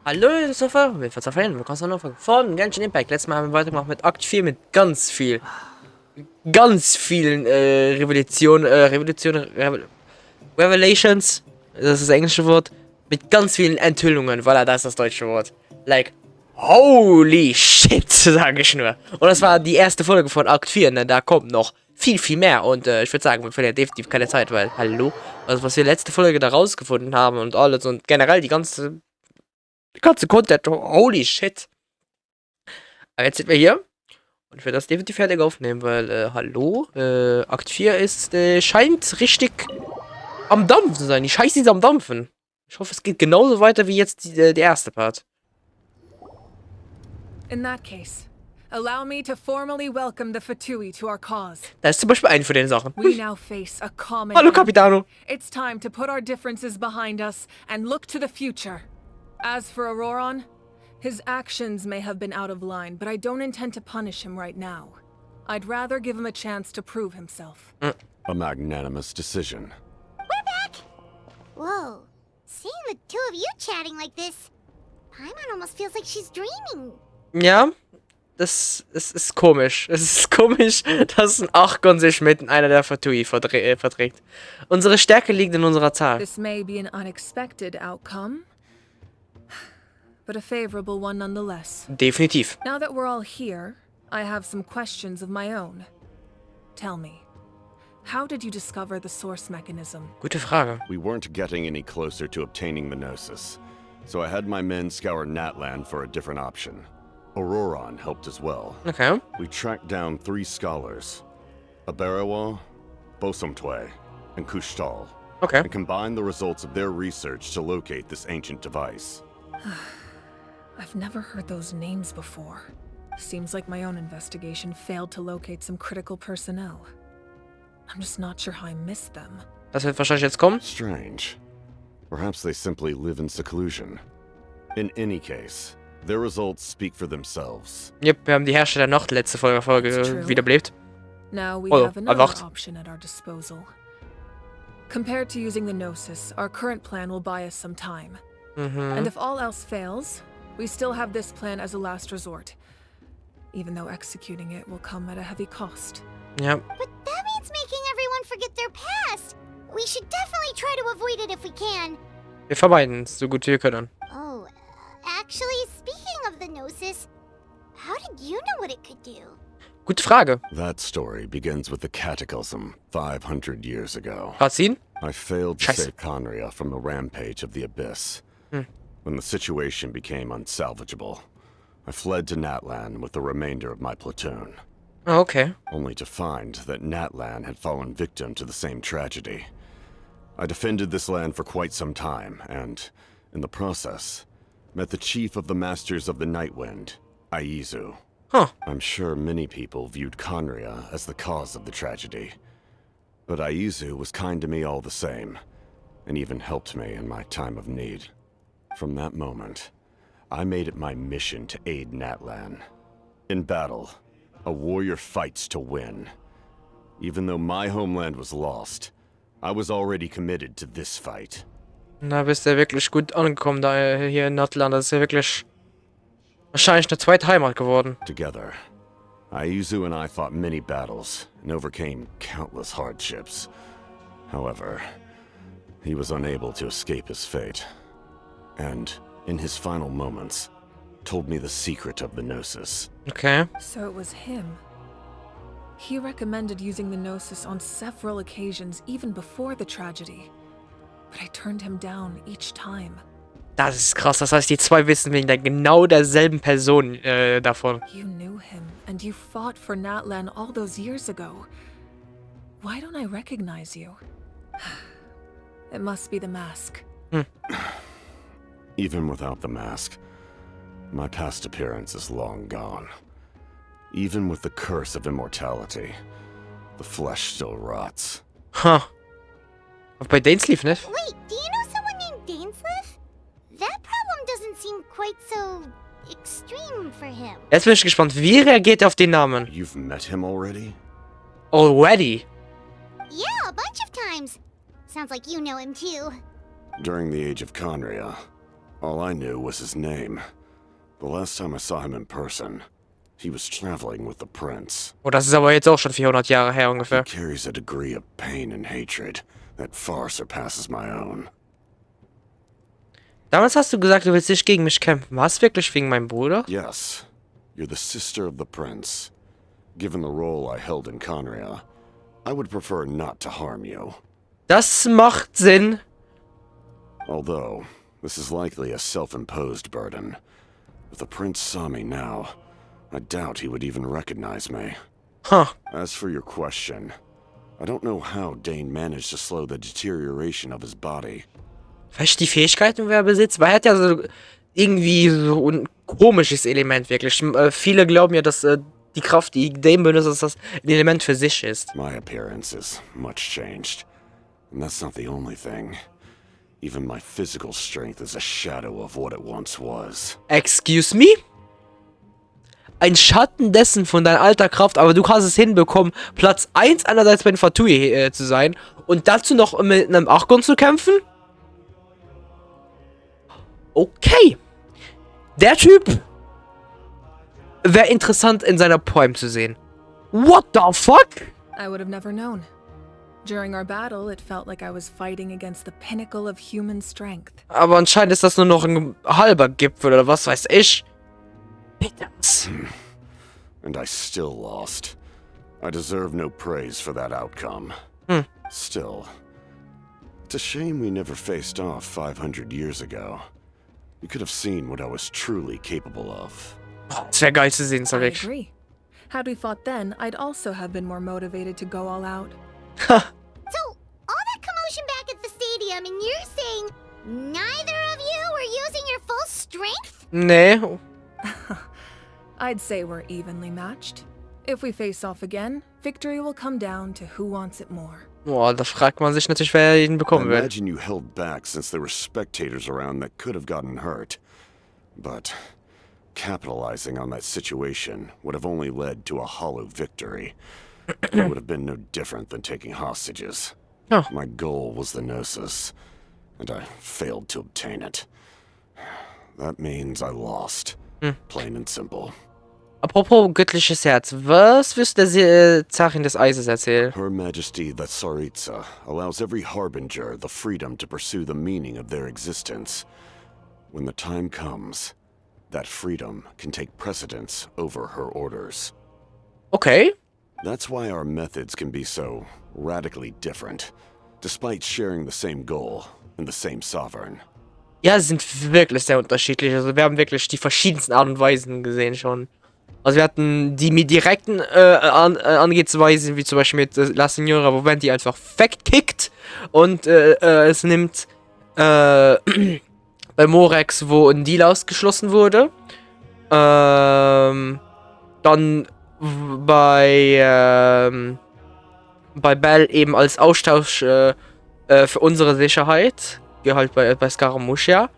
Hallo, Sofa, wir verzeihen, wir kommen noch von Genshin Impact. Letztes Mal haben wir weitergemacht mit Akt 4 mit ganz vielen Revelations, das ist das englische Wort, mit ganz vielen Enthüllungen, voilà, das ist das deutsche Wort. Like, holy shit, sage ich nur. Und das war die erste Folge von Akt 4, ne? Da kommt noch viel mehr und ich würde sagen, wir verlieren definitiv keine Zeit, weil, hallo, also was wir letzte Folge da rausgefunden haben und alles und generell die ganze Content, holy shit. Aber jetzt sind wir hier und ich werde das definitiv fertig aufnehmen, weil, hallo, Akt 4 ist, scheint richtig am Dampfen zu sein. Die Scheiße ist am Dampfen. Ich hoffe, es geht genauso weiter wie jetzt der erste Part. In that case, allow me to formally welcome the Fatui to our cause. Da ist zum Beispiel eine von den Sachen. We now face a common Hallo, Capitano. It's time to put our differences behind us and look to the future. As for Auroron, his actions may have been out of line, but I don't intend to punish him right now. I'd rather give him a chance to prove himself. A magnanimous decision. We're back! Whoa. Seeing the two of you chatting like this, Paimon almost feels like she's dreaming. Ja, das ist komisch. Es ist komisch, dass ein Archon sich mit einer der Fatui verträgt. Unsere Stärke liegt in unserer Zahl. This may be an unexpected outcome, but a favorable one nonetheless. Definitiv. Now that we're all here, I have some questions of my own. Tell me, how did you discover the source mechanism? Gute Frage. We weren't getting any closer to obtaining the Gnosis, so I had my men scour Natlan for a different option. Auroron helped as well. Okay. We tracked down 3 scholars, Aberawa, Bosomtwe, and Kushtal, Okay. and combined the results of their research to locate this ancient device. I've never heard those names before. Seems like my own investigation failed to locate some critical personnel. I'm just not sure how I missed them. Das wird wahrscheinlich jetzt kommen. Strange. Perhaps they simply live in seclusion. In any case, their results speak for themselves. Yep, wir haben die Herrscher der Nacht letzte Folge wiederbelebt. Now we Oh, have another erwacht. option at our disposal. Compared to using the Gnosis, our current plan will buy us some time. And if all else fails, we still have this plan as a last resort. Even though executing it will come at a heavy cost. Ja. But that means making everyone forget their past. We should definitely try to avoid it if we can. Wir vermeiden es so gut wir können. Oh, actually, speaking of the Gnosis, how did you know what it could do? Gute Frage. That story begins with the Cataclysm 500 years ago. Razin? I failed to Scheiße. save Conria from the rampage of the Abyss. When the situation became unsalvageable, I fled to Natlan with the remainder of my platoon, Oh, okay. only to find that Natlan had fallen victim to the same tragedy. I defended this land for quite some time, and, in the process, met the chief of the Masters of the Nightwind, Aizu. Huh. I'm sure many people viewed Conria as the cause of the tragedy, but Aizu was kind to me all the same, and even helped me in my time of need. From that moment, I made it my mission to aid Natlan. In battle, a warrior fights to win. Even though my homeland was lost, I was already committed to this fight. Na, bist du wirklich gut angekommen da hier in Natlan. Das ist ja wirklich wahrscheinlich eine zweite Heimat geworden. Together, Aizu and I fought many battles and overcame countless hardships. However, he was unable to escape his fate, and, in his final moments, told me the secret of the Gnosis. Okay. So it was him. He recommended using the Gnosis on several occasions, even before the tragedy. But I turned him down each time. Das ist krass. Das heißt, die zwei wissen wegen der genau derselben Person davon. You knew him, and you fought for Natlan all those years ago. Why don't I recognize you? It must be the mask. Even without the mask, my past appearance is long gone. Even with the curse of immortality, the flesh still rots. Ha. Huh. Bei Dainsleif, ne? Wait, do you know someone named Dainsleif? That problem doesn't seem quite so extreme for him. Jetzt bin ich gespannt, wie reagiert er auf den Namen? You've met him already? Already? Yeah, a bunch of times. Sounds like you know him too. During the age of Conria, All I knew was his name. The last time I saw him in person, he was traveling with the prince. Oh, das ist aber jetzt auch schon 400 Jahre her ungefähr. He carries a degree of pain and hatred that far surpasses my own. Damals hast du gesagt, du willst nicht gegen mich kämpfen. Was wirklich wegen meinem Bruder? Yes, you're the sister of the prince. Given the role I held in Conria, I would prefer not to harm you. Das macht Sinn. Although, this is likely a self-imposed burden. If the prince saw me now, I doubt he would even recognize me. Huh. As for your question, I don't know how Dane managed to slow the deterioration of his body. Weißt du die Fähigkeiten, wer er besitzt? Weil er hat ja so irgendwie so ein komisches Element wirklich. Viele glauben ja, dass die Kraft, die Dane benutzt, dass das ein Element für sich ist. My appearance is much changed. And that's not the only thing. Even my physical strength is a shadow of what it once was. Excuse me? Ein Schatten dessen von deiner alter Kraft, aber du kannst es hinbekommen, Platz 1 einerseits bei den ZOWIE zu sein und dazu noch mit einem Archon zu kämpfen? Okay. Der Typ wäre interessant in seiner Prime zu sehen. What the fuck? I would have never known. During our battle, it felt like I was fighting against the pinnacle of human strength. Aber anscheinend ist das nur noch ein halber Gipfel oder was weiß ich. Peters. And I still lost. I deserve no praise for that outcome. Still, it's a shame we never faced off 500 years ago. You could have seen what I was truly capable of. Das wäre geil zu sehen, I sag ich. agree. Had we fought then, I'd also have been more motivated to go all out. So, all that commotion back at the stadium, and you're saying neither of you were using your full strength? Nee. I'd say we're evenly matched. If we face off again, victory will come down to who wants it more. Boah, da fragt man sich natürlich, wer ihn I bekommen wird. imagine you held back since there were spectators around that could have gotten hurt. But capitalizing on that situation would have only led to a hollow victory. It would have been no different than taking hostages. Oh. My goal was the Gnosis, and I failed to obtain it. That means I lost. Plain and simple. Apropos göttliches Herz, was wirst du der Zarin des Eises erzählen? Her Majesty the Tsaritsa allows every harbinger the freedom to pursue the meaning of their existence. When the time comes, that freedom can take precedence over her orders. Okay. That's why our methods can be so radically different, despite sharing the same goal and the same sovereign. Ja, sie sind wirklich sehr unterschiedlich. Also wir haben wirklich die verschiedensten Art und Weisen gesehen schon. Also wir hatten die mit direkten Angehensweisen, wie zum Beispiel mit La Signora, wo Venti einfach wegkickt und es nimmt bei Morex, wo ein Deal ausgeschlossen wurde. Dann bei Bell eben als Austausch für unsere Sicherheit, halt bei Scaramouche.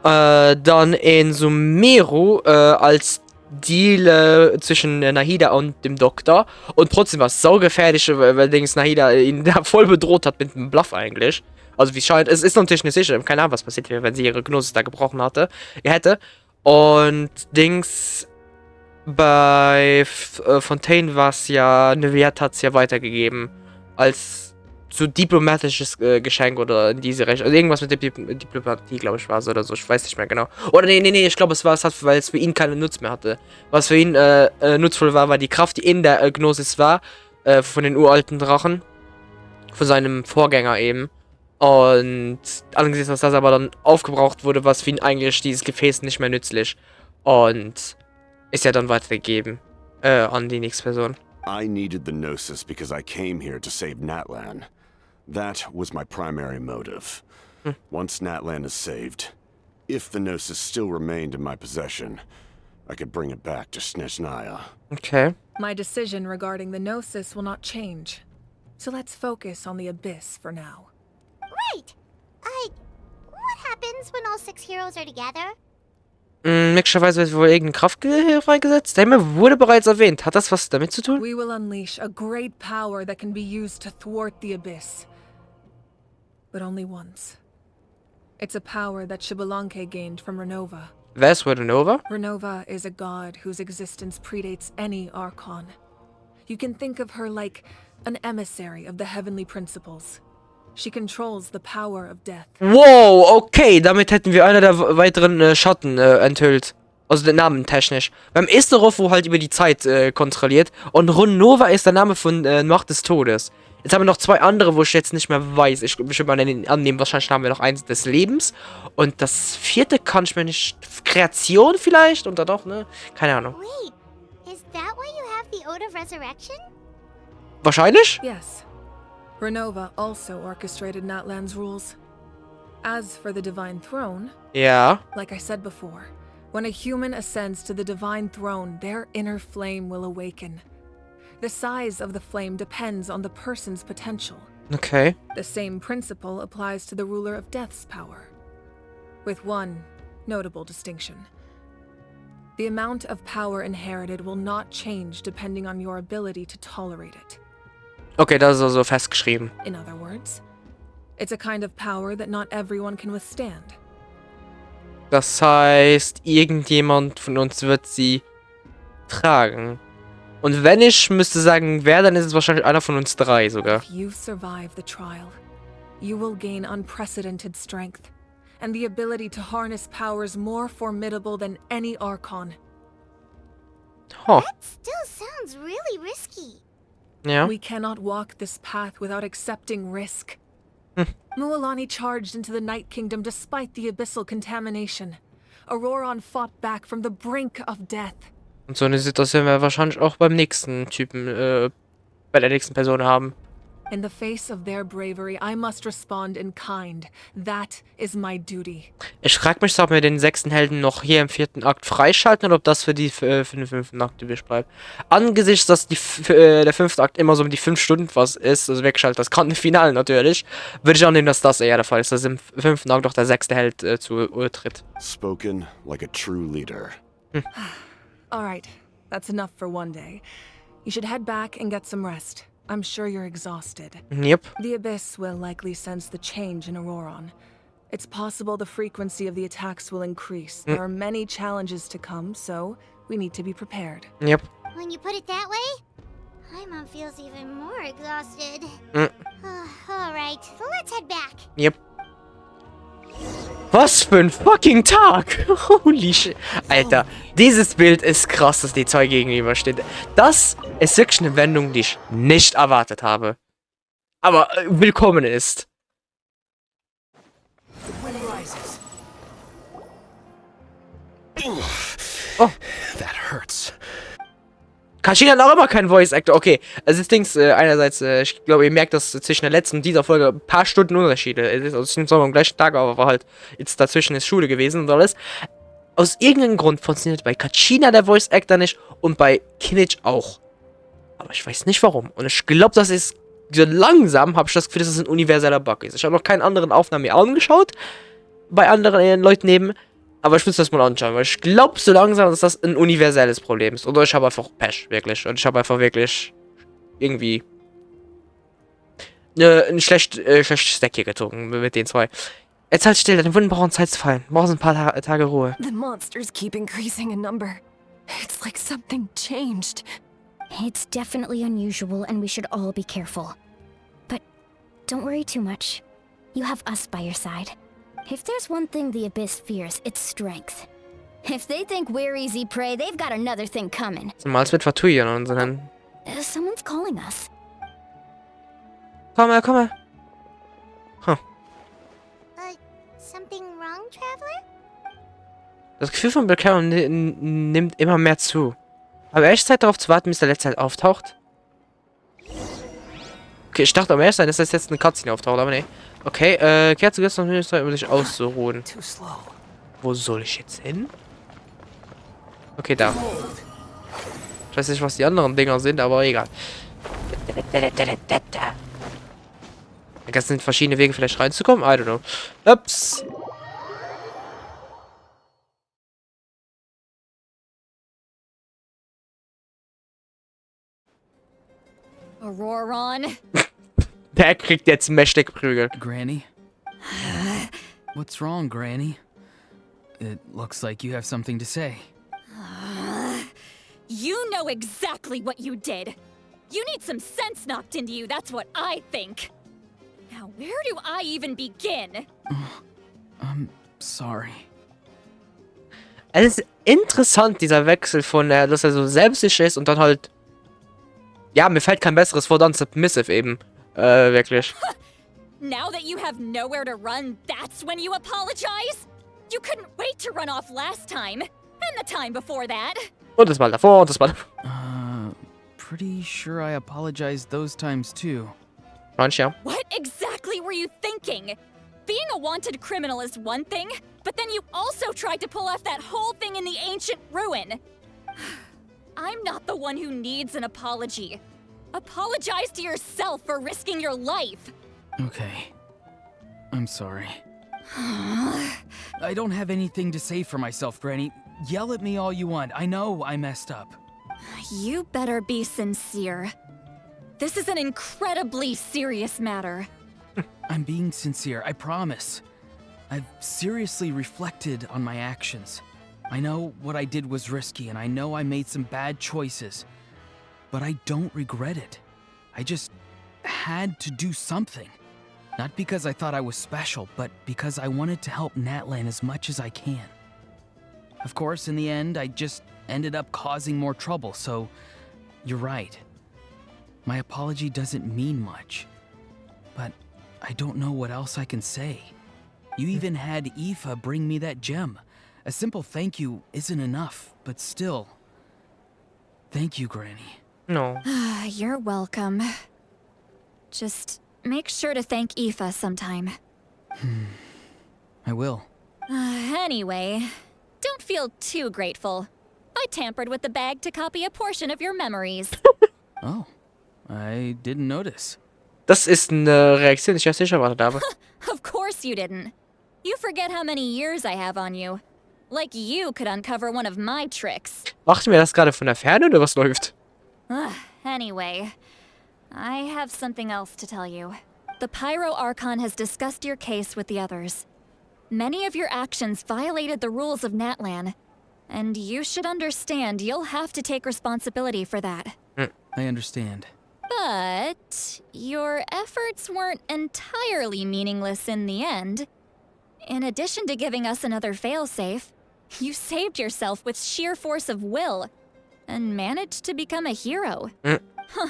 Dann in Sumeru als Deal zwischen Nahida und dem Doktor. Und trotzdem war es saugefährlich, weil Nahida ihn da voll bedroht hat mit einem Bluff eigentlich. Also wie scheint, es ist natürlich nicht sicher, keine Ahnung, was passiert wäre, wenn sie ihre Gnosis da gebrochen hätte. Und bei Fontaine war es ja, Nevert hat es ja weitergegeben als so diplomatisches Geschenk oder in diese Richtung. Also irgendwas mit Diplomatie, glaube ich, war es oder so. Ich weiß nicht mehr genau. Oder nee, ich glaube, es war weil es für ihn keinen Nutz mehr hatte. Was für ihn nutzvoll war die Kraft, die in der Gnosis war, von den uralten Drachen. Von seinem Vorgänger eben. Und angesichts, dass das aber dann aufgebraucht wurde, war es für ihn eigentlich dieses Gefäß nicht mehr nützlich. Und ist ja dann weitergegeben an die nächste Person. I needed the Gnosis because I came here to save Natlan. That was my primary motive. Once Natlan is saved, if the Gnosis still remained in my possession, I could bring it back to Snezhnaya. Okay. My decision regarding the Gnosis will not change. So let's focus on the Abyss for now. Right. What happens when all 6 heroes are together? Möglicherweise wird wohl irgendeine Kraft freigesetzt. Der Himmel wurde bereits erwähnt. Hat das was damit zu tun? We will unleash a great power that can be used to thwart the Abyss. But only once. It's a power that Xbalanque gained from Renova. Wer ist Renova? Renova is a god whose existence predates any Archon. You can think of her like an emissary of the heavenly principles. She controls the power of death. Wow, okay, damit hätten wir einer der weiteren Schatten enthüllt. Also den Namen technisch. Beim Isterov, wo halt über die Zeit kontrolliert. Und Renova ist der Name von Macht des Todes. Jetzt haben wir noch zwei andere, wo ich jetzt nicht mehr weiß. Ich würde mal annehmen, wahrscheinlich haben wir noch eins des Lebens. Und das vierte kann ich mir nicht... Kreation vielleicht? Oder doch, ne? Keine Ahnung. Wait, is that why you have the Ode of Resurrection? Wahrscheinlich? Yes. Renova also orchestrated Natlan's rules. As for the Divine Throne, Ja. like I said before, when a human ascends to the Divine Throne, their inner flame will awaken. The size of the flame depends on the person's potential. Okay. The same principle applies to the ruler of Death's power, with one notable distinction. The amount of power inherited will not change depending on your ability to tolerate it. Okay, das ist also festgeschrieben. In other words, it's a kind of power that not everyone can withstand. Das heißt, irgendjemand von uns wird sie tragen. Und wenn ich müsste sagen, wer, dann ist es wahrscheinlich einer von uns drei sogar. If you survive the trial, you will gain unprecedented strength and the ability to harness powers more formidable than any Archon. Huh. That still sounds really risky. Ja. We cannot walk this path without accepting risk. Mualani charged into the Night Kingdom despite the abyssal contamination. Auroron fought back from the brink of death. Und so eine Situation werden wir wahrscheinlich auch beim nächsten Typen, bei der nächsten Person haben. In the face of their bravery, I must respond in kind. That is my duty. Ich frage mich, ob wir den sechsten Helden noch hier im vierten Akt freischalten oder ob das für den fünften Akt übrig bleibt. Angesichts, dass der fünfte Akt immer so um die 5 Stunden was ist, also weggeschaltet, das kann im Finale natürlich, würde ich annehmen, dass das eher der Fall ist, dass im fünften Akt doch der sechste Held zu tritt. Spoken like a true leader. All right, that's enough for one day. You should head back and get some rest. I'm sure you're exhausted. Yep. The Abyss will likely sense the change in Auroron. It's possible the frequency of the attacks will increase. There are many challenges to come, so we need to be prepared. Yep. When you put it that way, Paimon feels even more exhausted. Alright, let's head back. Yep. Was für ein fucking Tag! Holy shit. Alter, dieses Bild ist krass, dass die zwei gegenüberstehen. Das ist wirklich eine Wendung, die ich nicht erwartet habe. Aber willkommen ist. Oh. That hurts. Kashina hat auch immer kein Voice Actor. Okay, also das Ding ist, einerseits, ich glaube, ihr merkt, dass zwischen der letzten und dieser Folge ein paar Stunden Unterschiede ist. Also es sind zwar am gleichen Tag, aber war halt jetzt dazwischen ist Schule gewesen und alles. Aus irgendeinem Grund funktioniert bei Kachina der Voice Actor nicht und bei Kinich auch. Aber ich weiß nicht warum. Und ich glaube, das ist so langsam, habe ich das Gefühl, dass es ein universeller Bug ist. Ich habe noch keinen anderen Aufnahmen mehr angeschaut, bei anderen Leuten neben. Aber ich muss das mal anschauen, weil ich glaube so langsam, dass das ein universelles Problem ist. Oder ich habe einfach Pech, wirklich. Und ich habe einfach wirklich irgendwie ein schlechtes Stack hier gezogen mit den zwei. Jetzt halt still, deine Wunden brauchen Zeit zu fallen. Brauchst ein paar Tage Ruhe. The monsters keep increasing in number. It's like something changed. It's definitely unusual and we should all be careful. But don't worry too much. You have us by your side. If there's one thing the Abyss fears, it's strength. If they think we're easy prey, they've got another thing coming. Zumal mit Vertuieren und so dann. Someone's calling us. Komm her, komm her. Something wrong, Traveler? Das Gefühl von BenQ nimmt immer mehr zu. Aber echt Zeit darauf zu warten, bis der letzte halt auftaucht. Okay, ich dachte am ersten, dass das jetzt eine Cutscene auftaucht, aber nee. Okay, kehrt zu Gast noch eine Zeit, um sich auszuruhen. Wo soll ich jetzt hin? Okay, da. Ich weiß nicht, was die anderen Dinger sind, aber egal. Das sind verschiedene Wege, vielleicht reinzukommen. I don't know. Ups. Auroron. Der kriegt jetzt mächtig Prügel. Granny? What's wrong, Granny? It looks like you have something to say. You know exactly what you did. You need some sense knocked into you, that's what I think. Now, where do I even begin? I'm sorry. Es ist interessant, dieser Wechsel von, dass er so selbstsicher ist und dann halt... Ja, mir fällt kein besseres Wort an, submissive eben. Wirklich. Now that you have nowhere to run, that's when you apologize? You couldn't wait to run off last time. And the time before that. Und das Mal davor, und das Mal davor. Pretty sure I apologized those times too. Manchmal. What exactly were you thinking? Being a wanted criminal is one thing, but then you also tried to pull off that whole thing in the ancient ruin. I'm not the one who needs an apology. Apologize to yourself for risking your life. Okay. I'm sorry. I don't have anything to say for myself, Granny. Yell at me all you want. I know I messed up. You better be sincere. This is an incredibly serious matter. I'm being sincere, I promise. I've seriously reflected on my actions. I know what I did was risky, and I know I made some bad choices. But I don't regret it. I just had to do something. Not because I thought I was special, but because I wanted to help Natlan as much as I can. Of course, in the end, I just ended up causing more trouble, so you're right. My apology doesn't mean much. But I don't know what else I can say. You even had Aoife bring me that gem. A simple thank you isn't enough, but still. Thank you, Granny. No. You're welcome. Just make sure to thank Aoife sometime. I will. Anyway, don't feel too grateful. I tampered with the bag to copy a portion of your memories. Oh, I didn't notice. Das ist eine Reaktion, die ich erst nicht erwartet habe. Of course you didn't. You forget how many years I have on you. Like you could uncover one of my tricks. Macht mir das gerade von der Ferne oder was läuft? Anyway, I have something else to tell you. The Pyro Archon has discussed your case with the others. Many of your actions violated the rules of Natlan, and you should understand you'll have to take responsibility for that. I understand. But your efforts weren't entirely meaningless in the end. In addition to giving us another failsafe, you saved yourself with sheer force of will and managed to become a hero. Huh.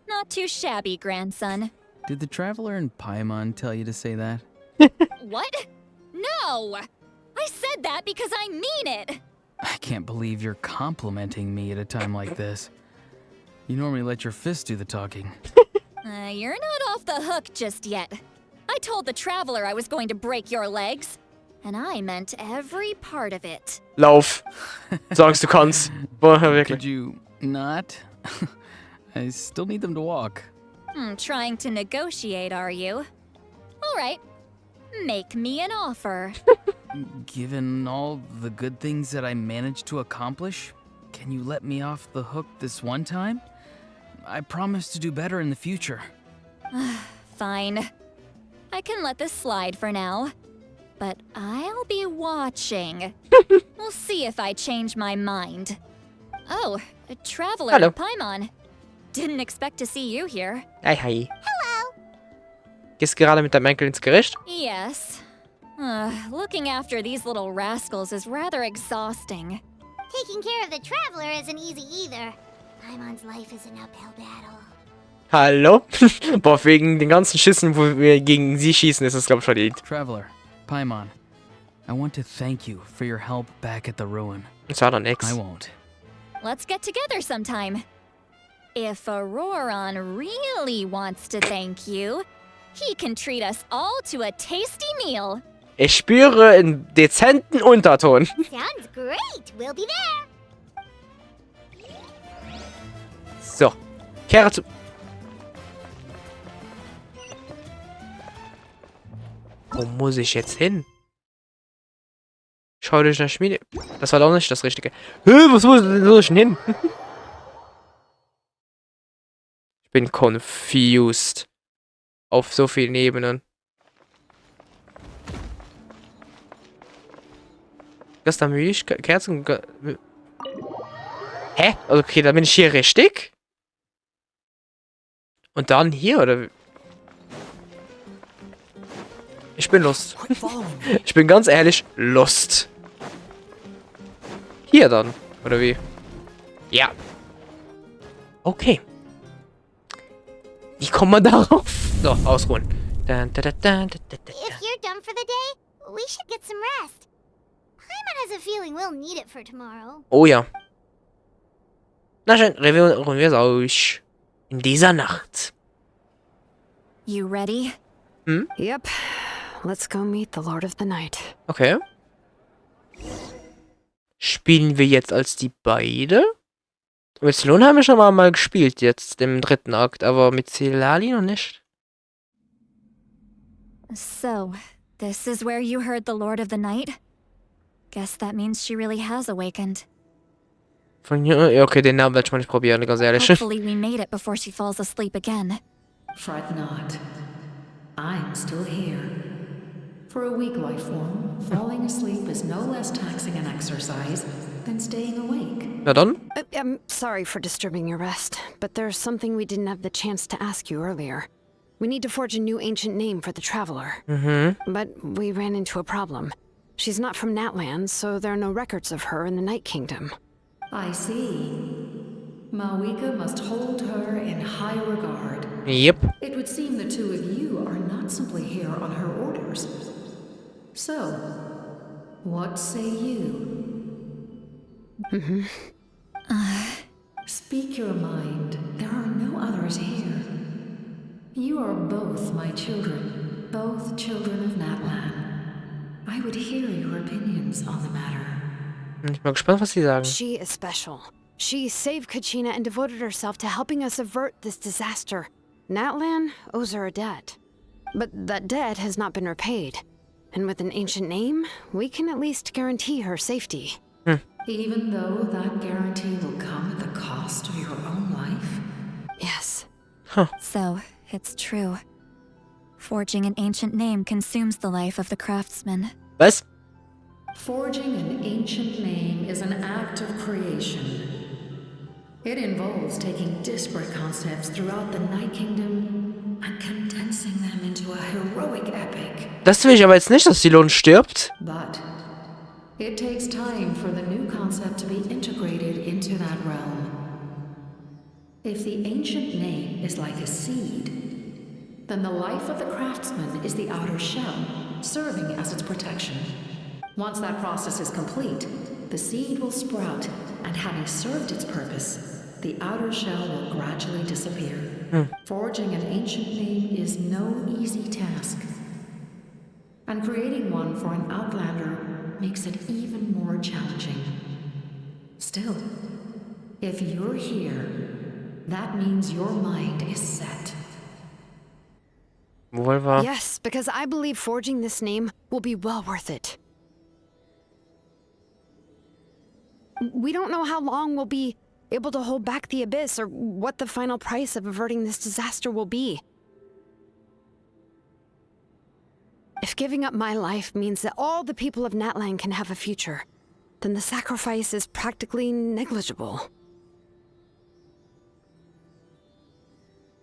Not too shabby, grandson. Did the Traveler in Paimon tell you to say that? What? No! I said that because I mean it! I can't believe you're complimenting me at a time like this. You normally let your fist do the talking. You're not off the hook just yet. I told the Traveler I was going to break your legs. And I meant every part of it. Lauf. Sagst du kannst. Boah, wirklich. Could you not? I still need them to walk. Trying to negotiate, are you? Alright. Make me an offer. Given all the good things that I managed to accomplish, can you let me off the hook this one time? I promise to do better in the future. Fine. I can let this slide for now. But I'll be watching. We'll see if I change my mind. Oh, a Traveler Hello. in Paimon. Didn't expect to see you here. Hi, hi. Hello. Gehst gerade mit deinem Enkel ins Gericht? Yes. Looking after these little rascals is rather exhausting. Taking care of the Traveler isn't easy either. Paimon's life is an uphill battle. Hallo? Boah, wegen den ganzen Schüssen, wo wir gegen sie schießen, ist das, glaube ich, verdient. Traveler, Paimon, I want to thank you for your help back at the ruin. Das war doch nix. I won't. Let's get together sometime. If Auroron really wants to thank you, he can treat us all to a tasty meal. Ich spüre einen dezenten Unterton. Sounds great. We'll be there. So. Kehre zu... Wo muss ich jetzt hin? Schau durch eine Schmiede. Das war doch nicht das Richtige. Was soll ich denn hin? Ich bin confused. Auf so vielen Ebenen. Gestern Milch, Kerzen. Hä? Okay, dann bin ich hier richtig. Und dann hier, oder? Ich bin Lust. Ich bin ganz ehrlich, Lust. Hier dann, oder wie? Ja. Okay. Wie kommt man darauf? So, ausruhen. If you're done for the day, we should get some rest. Paimon has a feeling we'll need it for tomorrow. Oh ja. Na schön, ruhen wir es aus. In dieser Nacht. You ready? Hm? Yep. Let's go meet the Lord of the Night. Okay. Spielen wir jetzt als die beide? Mit Sloan haben wir schon mal gespielt jetzt, im 3. Akt, aber mit Celali noch nicht. So, this is where you heard the Lord of the Night? Guess that means she really has awakened. Von ja, okay, den Namen werde ich mal nicht probieren, ganz ehrlich. Hopefully we made it before she falls asleep again. Fret not. I'm still here. For a weak life form, falling asleep is no less taxing an exercise than staying awake. Na dann? I'm sorry for disturbing your rest, but there's something we didn't have the chance to ask you earlier. We need to forge a new ancient name for the traveler. But we ran into a problem. She's not from Natlan, so there are no records of her in the Night Kingdom. I see. Mawika must hold her in high regard. Yep. It would seem the two of you are not simply here on her orders. So, what say you? Speak your mind. There are no others here. You are both my children, both children of Natlan. I would hear your opinions on the matter. Ich bin gespannt, was sie sagen. She is special. She saved Kachina and devoted herself to helping us avert this disaster. Natlan owes her a debt. But that debt has not been repaid. And with an ancient name, we can at least guarantee her safety. Even though that guarantee will come at the cost of your own life? Yes. So, it's true. Forging an ancient name consumes the life of the craftsman. Was? Forging an ancient name is an act of creation. It involves taking disparate concepts throughout the Night Kingdom and condensing them into a heroic epic. Das will ich aber jetzt nicht, dass Silon stirbt. But it takes time for the new concept to be integrated into that realm. If the ancient name is like a seed, then the life of the craftsman is the outer shell, serving as its protection. Once that process is complete, the seed will sprout, and having served its purpose, the outer shell will gradually disappear. Forging an ancient name is no easy task. And creating one for an outlander makes it even more challenging. Still, if you're here, that means your mind is set. Wohl wahr. Yes, because I believe forging this name will be well worth it. We don't know how long we'll be able to hold back the abyss or what the final price of averting this disaster will be. If giving up my life means that all the people of Natlan can have a future, then the sacrifice is practically negligible.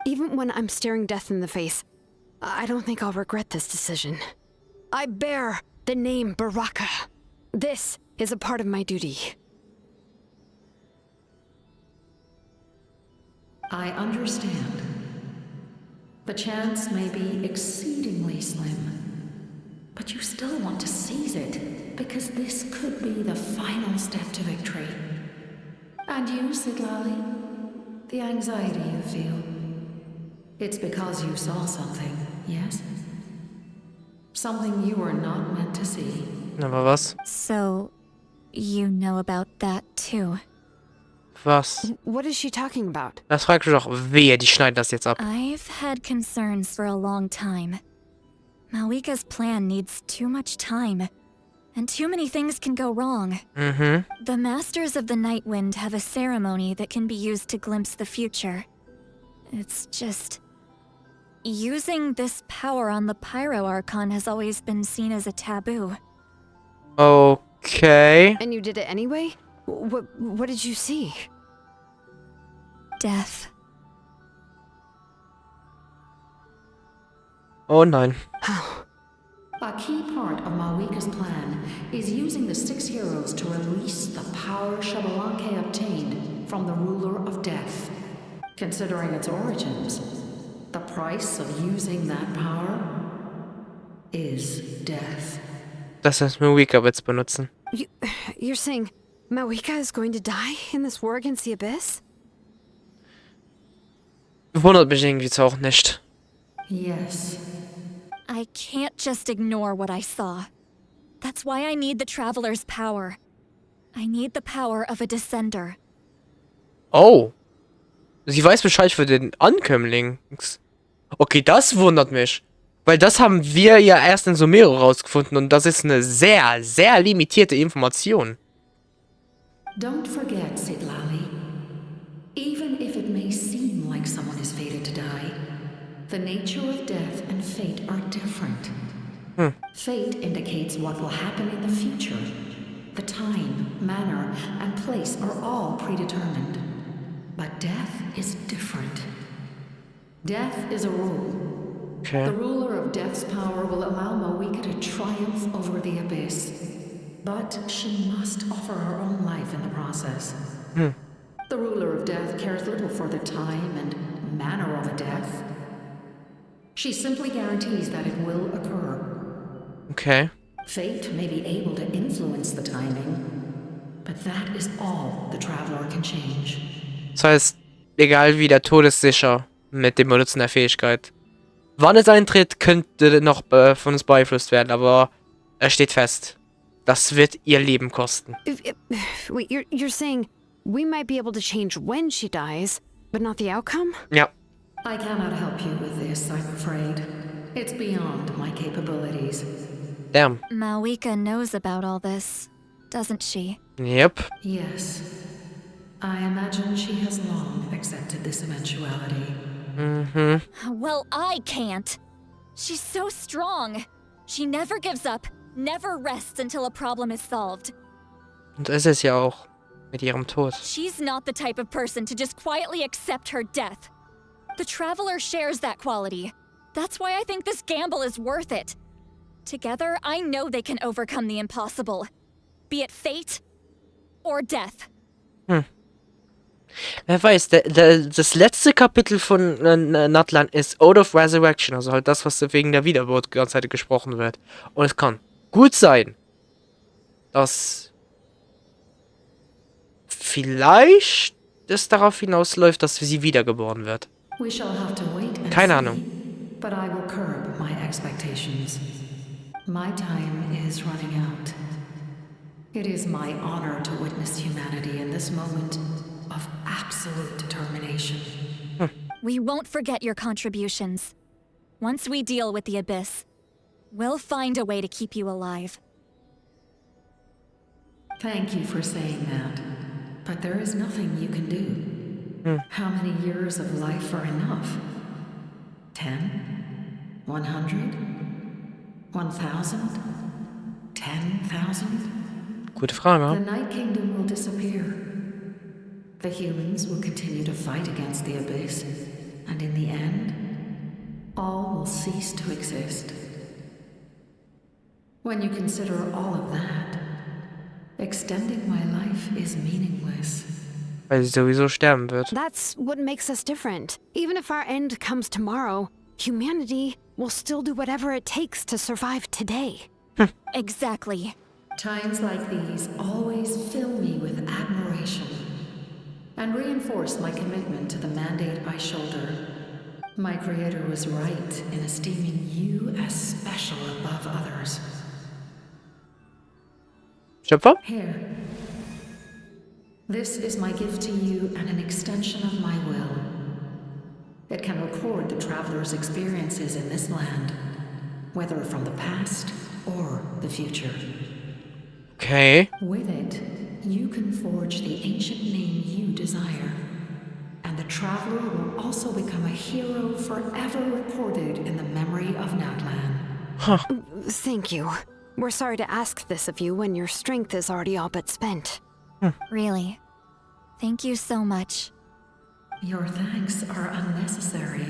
Even when I'm staring death in the face, I don't think I'll regret this decision. I bear the name Baraka. This is a part of my duty. I understand. The chance may be exceedingly slim, but you still want to seize it, because this could be the final step to victory. And you, Sidlali, the anxiety you feel, it's because you saw something, yes? Something you were not meant to see. Aber was? So, you know about that too. Was? What is she talking about? Das fragst du doch. Wehe, die schneiden das jetzt ab. I've had concerns for a long time. Mawika's plan needs too much time, and too many things can go wrong. The Masters of the Night Wind have a ceremony that can be used to glimpse the future. It's just... using this power on the Pyro Archon has always been seen as a taboo. Okay. And you did it anyway? What did you see? Death. Oh nein. A key part of Mawika's plan is using the 6 heroes to release the power Xbalanque obtained from the ruler of death. Considering its origins, the price of using that power is death. Das heißt, Mawika wird's benutzen. You're saying Mawika is going to die in this war against the Abyss? Wundert mich irgendwie jetzt auch nicht. Yes. I can't just ignore what I saw. That's why I need the Traveler's power. I need the power of a Descender. Oh. Sie weiß Bescheid für den Ankömmling. Okay, das wundert mich. Weil das haben wir ja erst in Sumero rausgefunden und das ist eine sehr, sehr limitierte Information. Don't forget, Sidlali. Even if it may seem like someone is fated to die, the nature of death and fate are different. Fate indicates what will happen in the future. The time, manner, and place are all predetermined. But death is different. Death is a rule. Okay. The ruler of death's power will allow Mawika to triumph over the abyss. But she must offer her own life in the process. The ruler of death cares little for the time and manner of a death. She simply guarantees that it will occur. Okay. Fate may be able to influence the timing, but that is all the Traveler can change. Das heißt, egal wie, der Tod ist sicher mit dem Benutzen der Fähigkeit. Wann es eintritt, könnte noch von uns beeinflusst werden, aber es steht fest. Das wird ihr Leben kosten. Wait, you're saying we might be able to change when she dies, but not the outcome? Ja. I cannot help you with this, I'm afraid. It's beyond my capabilities. Damn. Mawika knows about all this, doesn't she? Yep. Yes. I imagine she has long accepted this eventuality. Well, I can't. She's so strong. She never gives up, never rests until a problem is solved. Und es ist ja auch mit ihrem Tod. She's not the type of person to just quietly accept her death. The Traveler shares that quality. That's why I think this gamble is worth it. Together, I know they can overcome the impossible. Be it fate or death. Wer weiß, das letzte Kapitel von Natlan ist Ode of Resurrection, also halt das, was wegen der Wiedergeburt die ganze Zeit gesprochen wird. Und es kann gut sein, dass vielleicht es darauf hinausläuft, dass sie wiedergeboren wird. We shall have to wait and Keine see, Ahnung. but I will curb my expectations. My time is running out. It is my honor to witness humanity in this moment of absolute determination. We won't forget your contributions. Once we deal with the Abyss, we'll find a way to keep you alive. Thank you for saying that, but there is nothing you can do. How many years of life are enough? 10? 100? 1,000? 10,000? Gute Frage. The Night Kingdom will disappear. The humans will continue to fight against the Abyss, and in the end, all will cease to exist. When you consider all of that, extending my life is meaningless. Weil sie sowieso sterben wird. That's what makes us different. Even if our end comes tomorrow, humanity will still do whatever it takes to survive today. Exactly. Times like these always fill me with admiration and reinforce my commitment to the mandate I shoulder. My creator was right in esteeming you as special above others. Schöpfer? Here. This is my gift to you and an extension of my will. It can record the traveler's experiences in this land, whether from the past or the future. Okay. With it, you can forge the ancient name you desire. And the traveler will also become a hero forever recorded in the memory of Natlan. Thank you. We're sorry to ask this of you when your strength is already all but spent. Really. Thank you so much. Your thanks are unnecessary.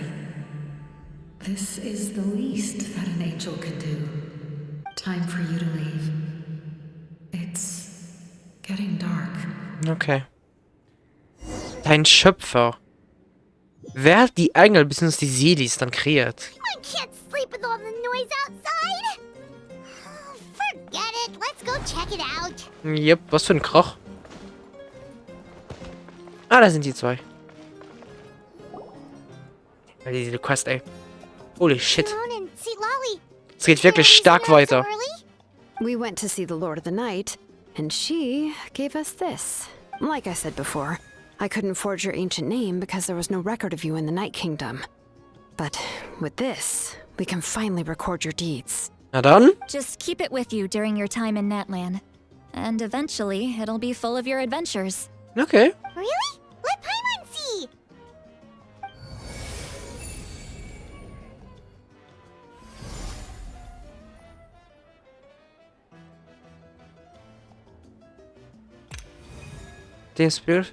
This is the least that an angel can do. Time for you to leave. It's getting dark. Okay. Dein Schöpfer. Wer hat die Engel bzw. die Seelis dann kreiert? I can't sleep with all the noise outside. Oh, forget it. Let's go check it out. Yep, was für ein Krach. Ah, da sind die zwei. Diese Quest, ey. Holy shit. Come on and see Lolly. Es geht wirklich stark weiter. We went to see the Lord of the Night, and she gave us this. Like I said before, I couldn't forge your ancient name because there was no record of you in the Night Kingdom. But with this, we can finally record your deeds. Na dann. Just keep it with you during your time in Natlan. And eventually, it'll be full of your adventures. Okay. Really? Let Paimon see. Den Spirit.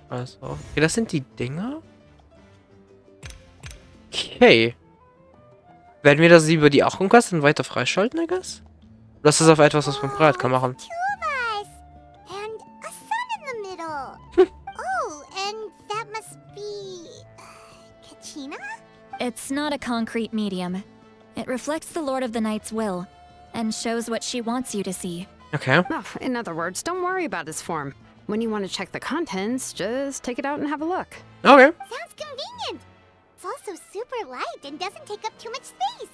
Also. Okay, das sind die Dinger. Okay. Werden wir das über die Archon-Quest dann weiter freischalten, I guess? Oder ist das auf etwas, was man bereit kann machen? Two of us. And a sun in the middle. Oh, and that must be... Kachina? It's not a concrete medium. It reflects the Lord of the Night's will, and shows what she wants you to see. Okay. Oh, in other words, don't worry about his form. When you want to check the contents, just take it out and have a look. Okay. Sounds convenient. It's also super light and doesn't take up too much space.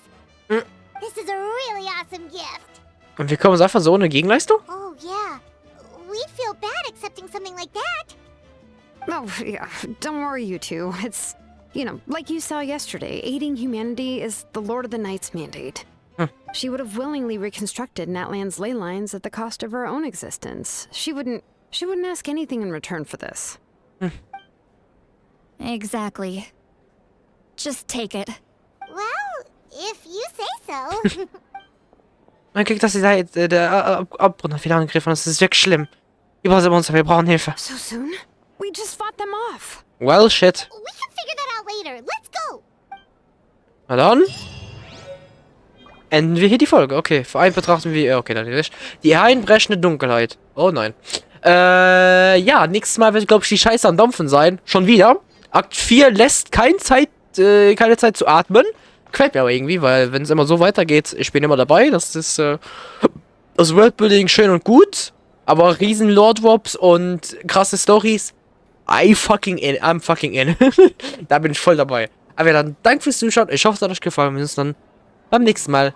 Mm. This is a really awesome gift. Und wir kommen uns einfach so ohne Gegenleistung? Oh, yeah. We'd feel bad accepting something like that. Oh, yeah, don't worry, you two. It's, you know, like you saw yesterday, aiding humanity is the Lord of the Night's mandate. She would have willingly reconstructed Natlan's ley lines at the cost of her own existence. She wouldn't ask anything in return for this. Exactly. Just take it. Well, if you say so. Man kriegt, dass der Abbrunner wieder angegriffen. Das ist wirklich schlimm. Überall sind Monster, wir brauchen Hilfe. So soon? We just fought them off. Well, shit. We can figure that out later. Let's go. Na dann. Enden wir hier die Folge. Okay, Vereint betrachten wir... Okay, dann nicht. Die einbrechende Dunkelheit. Oh nein. Ja, nächstes Mal wird, glaube ich, die Scheiße am Dampfen sein. Schon wieder. Akt 4 lässt keine Zeit zu atmen. Gefällt mir aber irgendwie, weil wenn es immer so weitergeht, ich bin immer dabei. Das ist das Worldbuilding schön und gut. Aber riesen Lord-Wops und krasse Stories. I'm fucking in. Da bin ich voll dabei. Aber ja, dann danke fürs Zuschauen. Ich hoffe, es hat euch gefallen. Wir sehen uns dann beim nächsten Mal,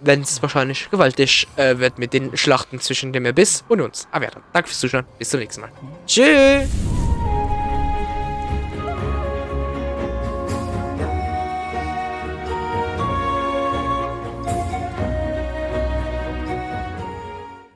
wenn es wahrscheinlich gewaltig wird mit den Schlachten zwischen dem Abyss und uns. Aber ja, dann danke fürs Zuschauen. Bis zum nächsten Mal. Tschüss.